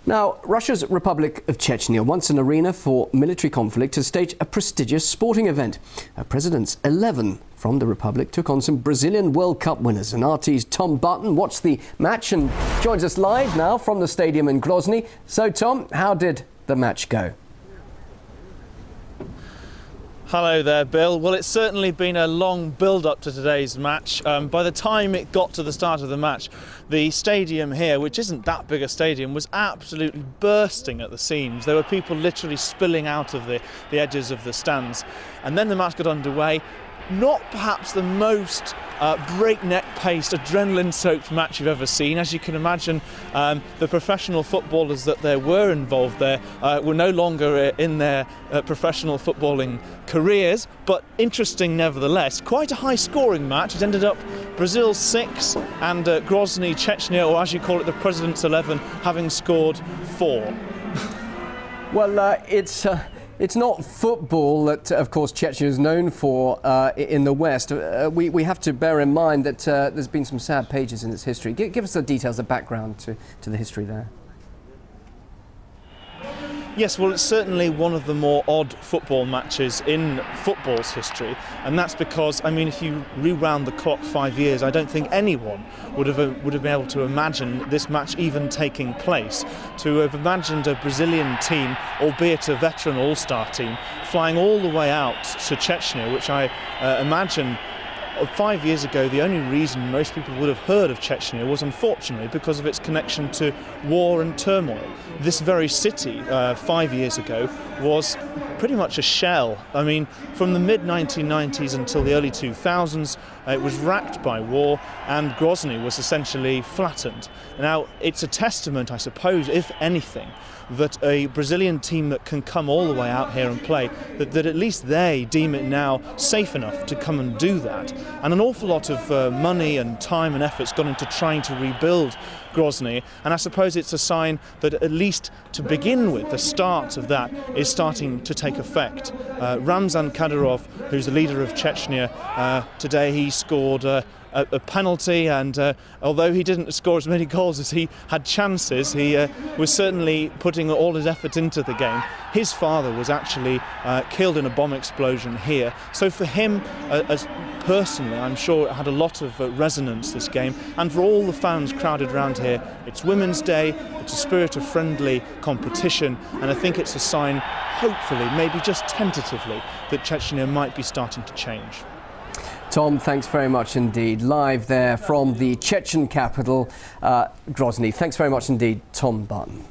Now, Russia's Republic of Chechnya, once an arena for military conflict, has staged a prestigious sporting event. President's 11 from the Republic took on some Brazilian World Cup winners. And RT's Tom Barton watched the match and joins us live now from the stadium in Grozny. So, Tom, how did the match go? Hello there, Bill. Well, it's certainly been a long build-up to today's match. By the time it got to the start of the match, the stadium here, which isn't that big a stadium, was absolutely bursting at the seams. There were people literally spilling out of the edges of the stands. And then the match got underway. Not perhaps the most breakneck-paced, adrenaline-soaked match you've ever seen. As you can imagine, the professional footballers that there were involved there were no longer in their professional footballing careers, but interesting nevertheless. Quite a high-scoring match. It ended up Brazil 6 and Grozny, Chechnya, or as you call it, the President's 11, having scored 4. Well, it's not football that, of course, Chechnya is known for in the West. We have to bear in mind that there's been some sad pages in its history. Give us the details, the background to the history there. Yes, well, it's certainly one of the more odd football matches in football's history, and that's because, I mean, if you rewound the clock 5 years, I don't think anyone would have been able to imagine this match even taking place. To have imagined a Brazilian team, albeit a veteran all-star team, flying all the way out to Chechnya, which I imagine 5 years ago, the only reason most people would have heard of Chechnya was, unfortunately, because of its connection to war and turmoil. This very city, 5 years ago, was pretty much a shell. I mean, from the mid-1990s until the early 2000s, it was racked by war, and Grozny was essentially flattened. Now, it's a testament, I suppose, if anything, that a Brazilian team that can come all the way out here and play, that at least they deem it now safe enough to come and do that. And an awful lot of money and time and effort's gone into trying to rebuild Grozny, and I suppose it's a sign that at least to begin with, the start of that is starting to take effect. Ramzan Kadyrov, who's the leader of Chechnya, today he scored a penalty, and although he didn't score as many goals as he had chances, he was certainly putting all his effort into the game. His father was actually killed in a bomb explosion here, so for him, as personally, I'm sure it had a lot of resonance, this game, and for all the fans crowded around here, it's Women's Day, it's a spirit of friendly competition, and I think it's a sign, hopefully, maybe just tentatively, that Chechnya might be starting to change. Tom, thanks very much indeed. Live there from the Chechen capital, Grozny. Thanks very much indeed, Tom Barton.